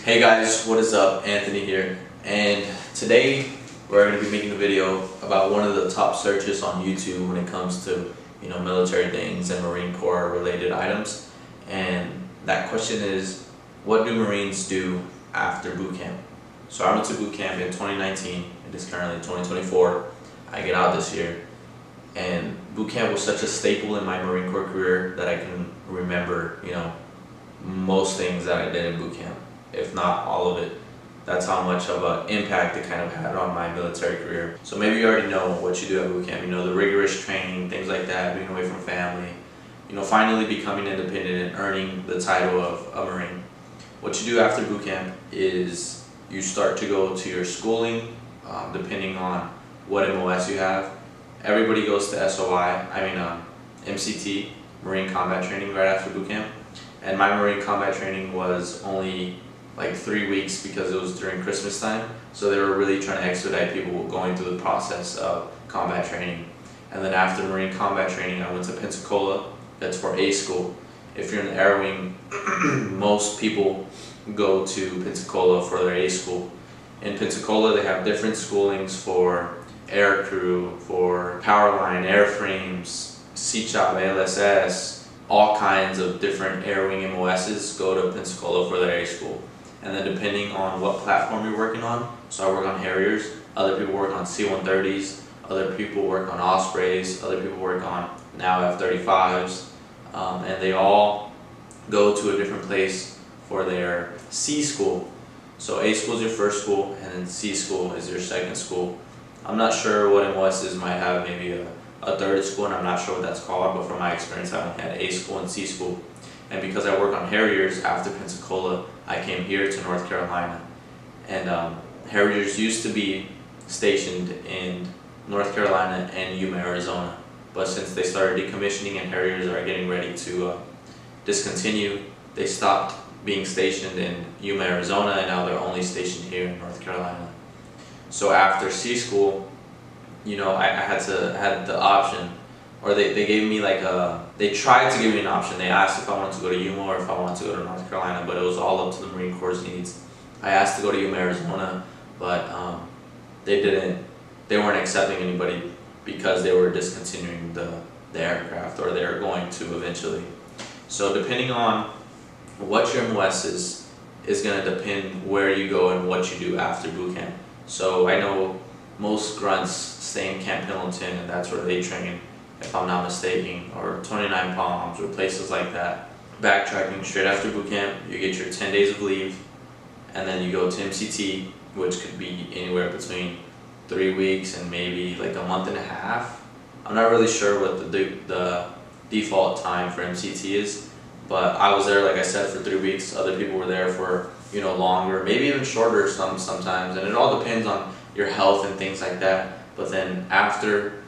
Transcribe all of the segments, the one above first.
Hey guys, what is up? Anthony here, and today we're going to be making a video about one of the top searches on YouTube when it comes to military things and Marine Corps related items. And that question is, what do Marines do after boot camp? So I went to boot camp in 2019. It is currently 2024. I get out this year, and boot camp was such a staple in my Marine Corps career that I can remember most things that I did in boot camp, if not all of it. That's how much of an impact it kind of had on my military career. So maybe you already know what you do at boot camp, the rigorous training, things like that, being away from family, finally becoming independent and earning the title of a Marine. What you do after boot camp is you start to go to your schooling, depending on what MOS you have. Everybody goes to MCT, Marine Combat Training, right after boot camp. And my Marine Combat Training was only like 3 weeks because it was during Christmas time. So they were really trying to expedite people going through the process of combat training. And then after Marine Combat Training, I went to Pensacola. That's for A school. If you're in the Air Wing, most people go to Pensacola for their A school. In Pensacola, they have different schoolings for air crew, for power line, airframes, CCHOP, ALSS, all kinds of different Air Wing MOSs go to Pensacola for their A school. And then depending on what platform you're working on, so I work on Harriers, other people work on C-130s, other people work on Ospreys, other people work on now F-35s, and they all go to a different place for their C school. So A school is your first school, and then C school is your second school. I'm not sure what MOSs might have, maybe a third school, and I'm not sure what that's called, but from my experience I only had A school and C school. And because I work on Harriers after Pensacola, I came here to North Carolina. And Harriers used to be stationed in North Carolina and Yuma, Arizona. But since they started decommissioning and Harriers are getting ready to discontinue, they stopped being stationed in Yuma, Arizona, and now they're only stationed here in North Carolina. So after C school, I had the option, or they gave me they tried to give me an option. They asked if I wanted to go to Yuma or if I wanted to go to North Carolina, but it was all up to the Marine Corps' needs. I asked to go to Yuma, Arizona, but they weren't accepting anybody because they were discontinuing the aircraft, or they were going to eventually. So depending on what your MOS is going to depend where you go and what you do after boot camp. So I know most grunts stay in Camp Pendleton, and that's where they train, if I'm not mistaken, or 29 Palms, or places like that. Backtracking, straight after boot camp, you get your 10 days of leave, and then you go to MCT, which could be anywhere between 3 weeks and maybe like a month and a half. I'm not really sure what the default time for MCT is, but I was there, like I said, for 3 weeks. Other people were there for longer, maybe even shorter sometimes, and it all depends on your health and things like that. But then after,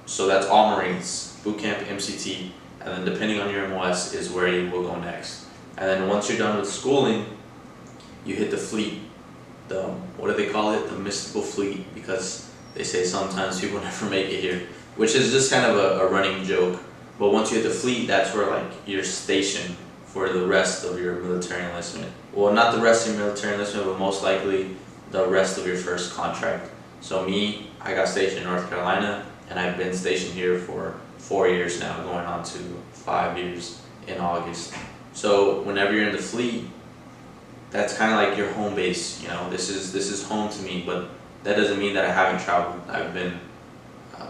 so that's all Marines, boot camp, MCT, and then depending on your MOS is where you will go next. And then once you're done with schooling, you hit the fleet. What do they call it? The mystical fleet, because they say sometimes people never make it here, which is just kind of a running joke. But once you hit the fleet, that's where you're stationed for the rest of your military enlistment. Well, not the rest of your military enlistment, but most likely the rest of your first contract. So me, I got stationed in North Carolina, and I've been stationed here for 4 years now, going on to 5 years in August. So whenever you're in the fleet, that's kind of like your home base. This is home to me, but that doesn't mean that I haven't traveled. I've been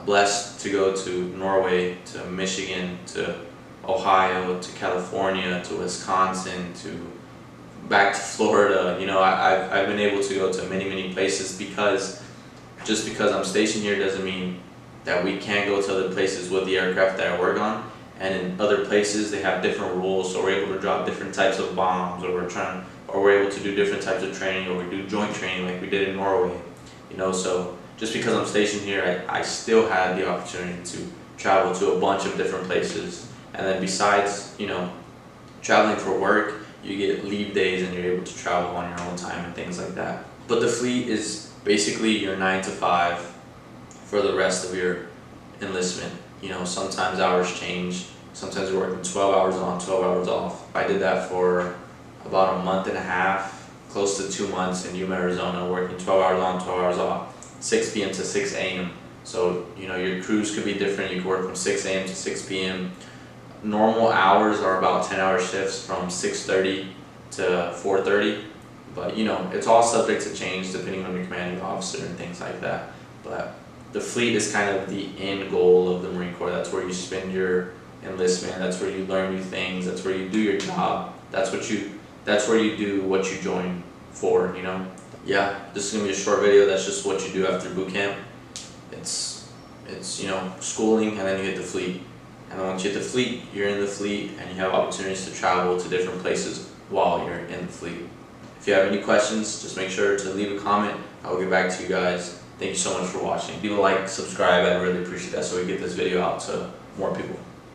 blessed to go to Norway, to Michigan, to Ohio, to California, to Wisconsin, to back to Florida. I've been able to go to many places, because just because I'm stationed here doesn't mean that we can't go to other places with the aircraft that I work on. And in other places they have different rules, so we're able to drop different types of bombs, or we're able to do different types of training, or we do joint training like we did in Norway. So just because I'm stationed here, I still had the opportunity to travel to a bunch of different places. And then besides, traveling for work, you get leave days and you're able to travel on your own time and things like that. But the fleet is basically your 9 to 5 for the rest of your enlistment. Sometimes hours change. Sometimes you're working 12 hours on, 12 hours off. I did that for about a month and a half, close to 2 months in Yuma, Arizona, working 12 hours on, 12 hours off, 6 p.m. to 6 a.m. So, you know, your crews could be different. You could work from 6 a.m. to 6 p.m. Normal hours are about 10-hour shifts from 6:30 to 4:30. But, you know, it's all subject to change depending on your commanding officer and things like that. But the fleet is kind of the end goal of the Marine Corps. That's where you spend your enlistment. That's where you learn new things. That's where you do your job. That's where you do what you join for, you know. Yeah, this is gonna be a short video. That's just what you do after boot camp. It's you know, schooling, and then you hit the fleet. And then once you hit the fleet, you're in the fleet, and you have opportunities to travel to different places while you're in the fleet. If you have any questions, just make sure to leave a comment. I will get back to you guys. Thank you so much for watching. Leave a like, subscribe, I'd really appreciate that so we get this video out to more people.